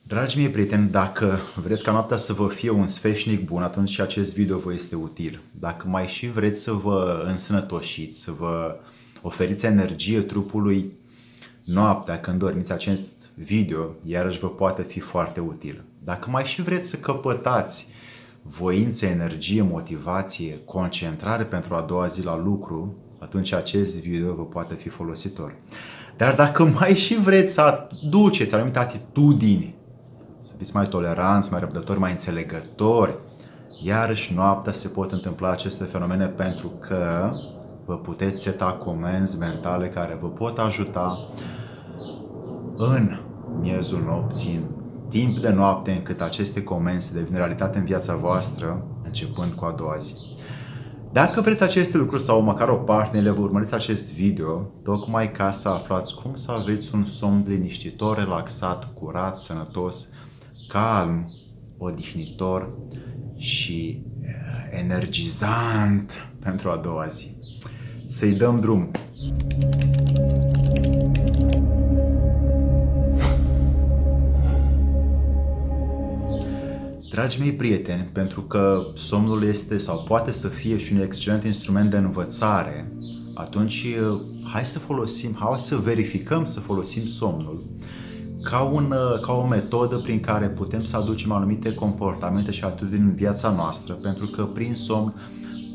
Dragii mei prieteni, dacă vreți ca noaptea să vă fie un sfeșnic bun, atunci și acest video vă este util. Dacă mai și vreți să vă însănătoșiți, să vă oferiți energie trupului noaptea când dormiți, acest video iarăși vă poate fi foarte util. Dacă mai și vreți să căpătați voință, energie, motivație, concentrare pentru a doua zi la lucru, atunci acest video vă poate fi folositor. Dar dacă mai și vreți să aduceți anumite atitudini, să fiți mai toleranți, mai răbdători, mai înțelegători, iarăși noaptea se pot întâmpla aceste fenomene pentru că vă puteți seta comenzi mentale care vă pot ajuta în miezul nopții, în timp de noapte, încât aceste comenzi devin realitate în viața voastră, începând cu a doua zi. Dacă vreți aceste lucruri sau măcar o parte, vă urmăriți acest video tocmai ca să aflați cum să aveți un somn liniștitor, relaxat, curat, sănătos, calm, odihnitor și energizant pentru a doua zi. Să-i dăm drum! Dragii mei prieteni, pentru că somnul este sau poate să fie și un excelent instrument de învățare, atunci hai să verificăm să folosim somnul ca o metodă prin care putem să aducem anumite comportamente și atitudini în viața noastră, pentru că prin somn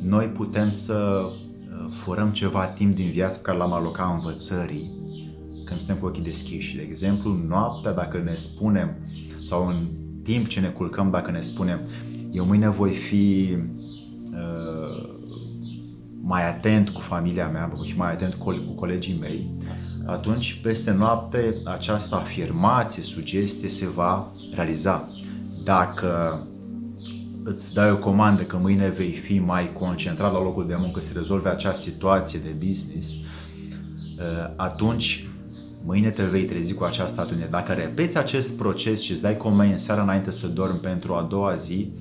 noi putem să furăm ceva timp din viață pe care l-am alocat învățării când suntem cu ochii deschiși. De exemplu, noaptea, dacă ne spunem, sau în timp ce ne culcăm, dacă ne spunem, eu mâine voi fi mai atent cu familia mea, voi fi mai atent cu colegii mei, atunci peste noapte această afirmație, sugestie se va realiza. Dacă îți dai o comandă că mâine vei fi mai concentrat la locul de muncă să rezolve acea situație de business, atunci mâine te vei trezi cu această atitudine. Dacă repeți acest proces și îți dai comenzi seara înainte să dormi pentru a doua zi,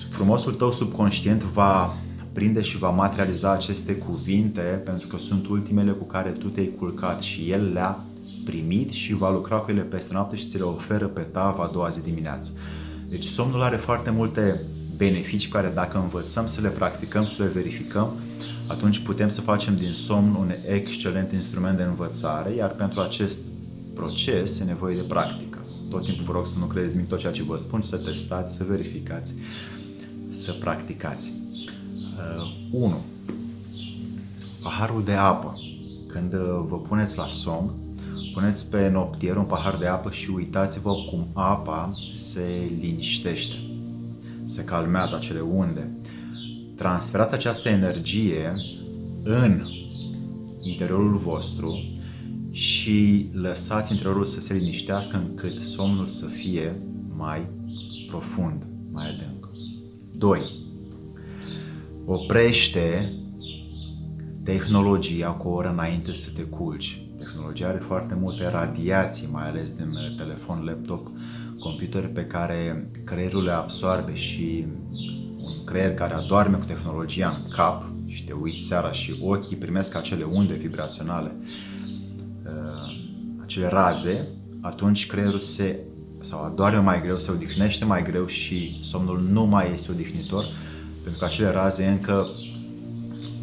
frumosul tău subconștient va prinde și va materializa aceste cuvinte, pentru că sunt ultimele cu care tu te-ai culcat și el le-a primit și va lucra cu ele peste noapte și ți le oferă pe tavă a doua zi dimineață. Deci somnul are foarte multe beneficii care dacă învățăm să le practicăm, să le verificăm, atunci putem să facem din somn un excelent instrument de învățare, iar pentru acest proces e nevoie de practică. Tot timpul vă rog să nu credeți nimic tot ceea ce vă spun, să testați, să verificați, să practicați. 1. Paharul de apă. Când vă puneți la somn, puneți pe noptier un pahar de apă și uitați-vă cum apa se liniștește, se calmează acele unde. Transferați această energie în interiorul vostru și lăsați interiorul să se liniștească încât somnul să fie mai profund, mai adânc. 2. Oprește tehnologia cu o oră înainte să te culci. Tehnologia are foarte multe radiații, mai ales din telefon, laptop, computer pe care creierul le absorbe și un creier care adorme cu tehnologia în cap și te uiți seara și ochii primesc acele unde vibraționale, acele raze, atunci creierul adorme mai greu, se odihnește mai greu și somnul nu mai este odihnitor, pentru că acele raze încă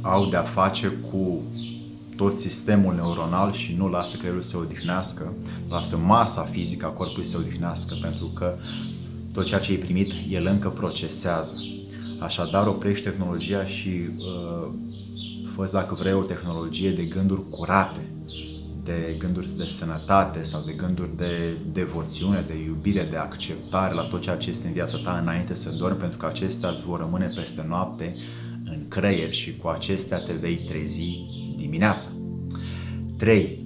au de-a face cu tot sistemul neuronal și nu lasă creierul să se odihnească, lasă masa fizică a corpului să se odihnească, pentru că tot ceea ce ai primit, el încă procesează. Așadar, oprește tehnologia și fă, dacă vrei, o tehnologie de gânduri curate, de gânduri de sănătate sau de gânduri de devoțiune, de iubire, de acceptare la tot ceea ce este în viața ta înainte să dormi, pentru că acestea îți vor rămâne peste noapte în creier și cu acestea te vei trezi dimineața. 3.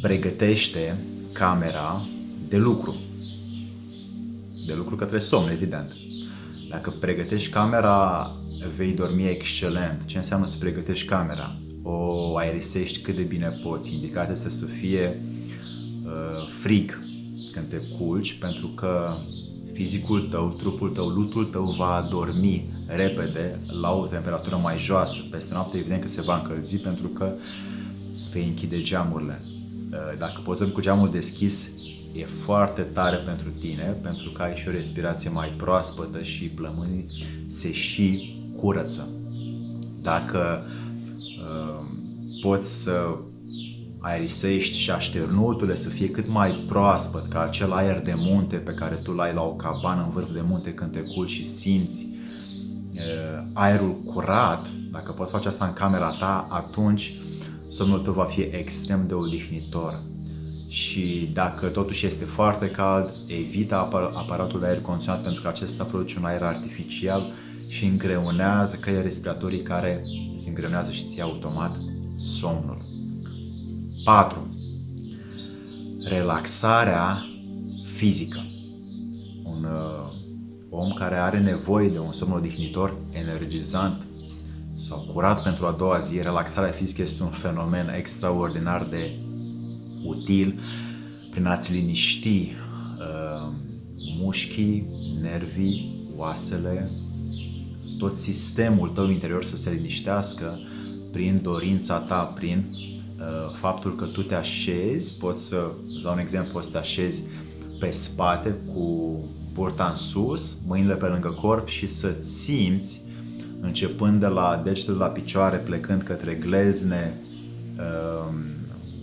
Pregătește camera de lucru. De lucru către somn, evident. Dacă pregătești camera, vei dormi excelent. Ce înseamnă să pregătești camera? O aerisești cât de bine poți. Indicat este să fie frig când te culci, pentru că fizicul tău, trupul tău, lutul tău va dormi repede la o temperatură mai joasă. Peste noapte evident că se va încălzi pentru că vei închide geamurile. Dacă poți dormi cu geamul deschis, e foarte tare pentru tine, pentru că ai și o respirație mai proaspătă și plămânii se și curăță. Dacă poți să aerisești și așternuturile să fie cât mai proaspăt, ca acel aer de munte pe care tu l-ai la o cabană în vârf de munte când te culci și simți aerul curat, dacă poți face asta în camera ta, atunci somnul tău va fi extrem de odihnitor. Și dacă totuși este foarte cald, evita aparatul de aer condiționat, pentru că acesta produce un aer artificial și îngreunează căile respiratorii care se îngreunează și ți automat somnul. 4. Relaxarea fizică. Un om care are nevoie de un somn odihnitor, energizant sau curat pentru a doua zi, relaxarea fizică este un fenomen extraordinar de util prin a-ți liniști mușchii, nervii, oasele, tot sistemul tău interior să se liniștească prin dorința ta, prin faptul că tu te așezi. Poți să, îți dau un exemplu, poți să te așezi pe spate cu burta în sus, mâinile pe lângă corp și să simți, începând de la degetul la picioare, plecând către glezne,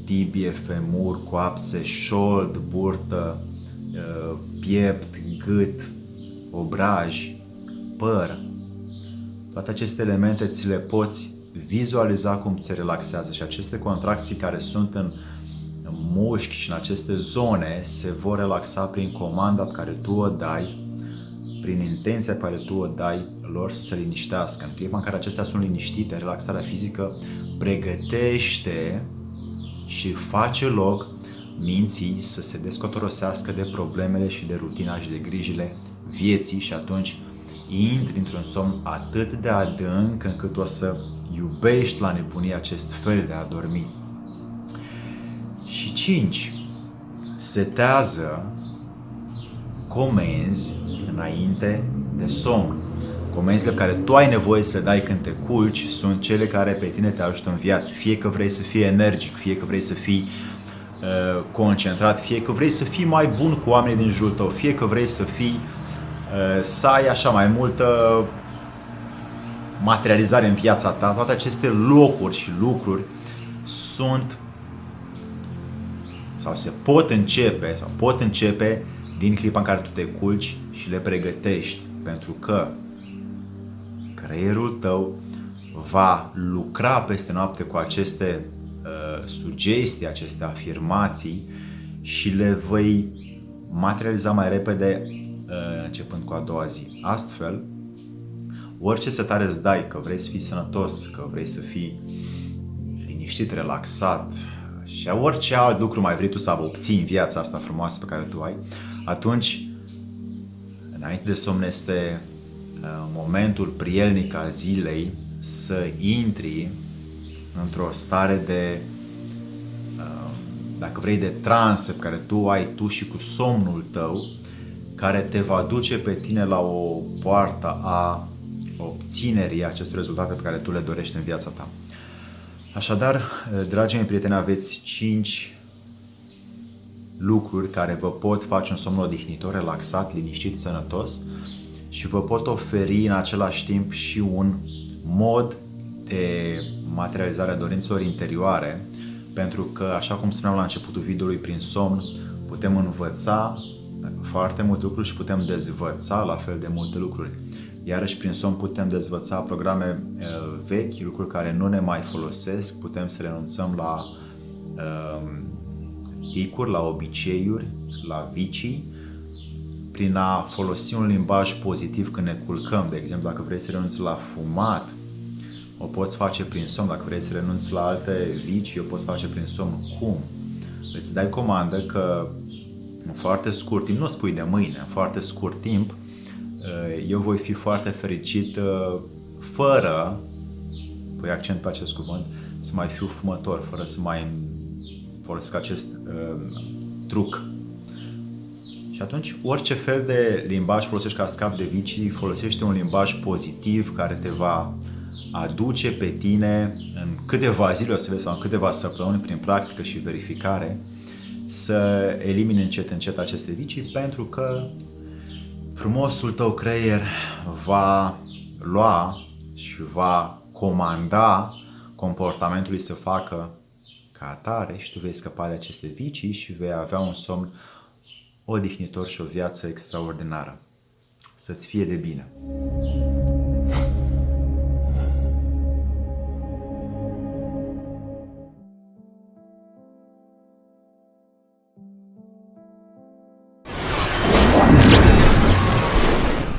tibie, femur, coapse, șold, burtă, piept, gât, obraj, păr. Toate aceste elemente ți le poți vizualiza cum se relaxează și aceste contracții care sunt în mușchi și în aceste zone se vor relaxa prin comanda pe care tu o dai, prin intenția pe care tu o dai lor să se liniștească. În clipa în care acestea sunt liniștite, relaxarea fizică pregătește și face loc minții să se descotorosească de problemele și de rutina și de grijile vieții și atunci intri într-un somn atât de adânc încât o să iubești la nebunie acest fel de a dormi. Și 5. Setează comenzi înainte de somn. Comenzile pe care tu ai nevoie să le dai când te culci sunt cele care pe tine te ajută în viață. Fie că vrei să fii energic, fie că vrei să fii concentrat, fie că vrei să fii mai bun cu oamenii din jurul tău, fie că vrei să fii să ai așa mai multă materializare în viața ta. Toate aceste locuri și lucruri sunt sau se pot începe din clipa în care tu te culci și le pregătești, pentru că creierul tău va lucra peste noapte cu aceste sugestii, aceste afirmații și le vei materializa mai repede începând cu a doua zi. Astfel, orice setare îți dai, că vrei să fii sănătos, că vrei să fii liniștit, relaxat și orice alt lucru mai vrei tu să obții în viața asta frumoasă pe care tu ai, atunci, înainte de somn, este momentul prielnic a zilei să intri într-o stare de, dacă vrei, de trans pe care tu ai tu și cu somnul tău, care te va duce pe tine la o poartă a obținerii acestor rezultate pe care tu le dorești în viața ta. Așadar, dragii mei prieteni, aveți 5 lucruri care vă pot face un somn odihnitor, relaxat, liniștit, sănătos și vă pot oferi în același timp și un mod de materializare a dorințelor interioare, pentru că, așa cum spuneam la începutul videoului, prin somn putem învăța foarte multe lucruri și putem dezvăța la fel de multe lucruri. Iarăși, prin somn putem dezvăța programe vechi, lucruri care nu ne mai folosesc, putem să renunțăm la ticuri, la obiceiuri, la vicii, prin a folosi un limbaj pozitiv când ne culcăm. De exemplu, dacă vrei să renunți la fumat, o poți face prin somn. Dacă vrei să renunți la alte vicii, o poți face prin somn. Cum? Îți dai comandă că în foarte scurt timp, nu spui de mâine, în foarte scurt timp, eu voi fi foarte fericit fără, pui accent pe acest cuvânt, să mai fiu fumător, fără să mai folosesc acest truc. Și atunci, orice fel de limbaj folosești ca scap de vicii, folosește un limbaj pozitiv care te va aduce pe tine în câteva zile, o să vezi, sau în câteva săptămâni, prin practică și verificare, să elimini încet aceste vicii, pentru că frumosul tău creier va lua și va comanda comportamentului să facă ca atare și tu vei scăpa de aceste vicii și vei avea un somn odihnitor și o viață extraordinară. Să-ți fie de bine!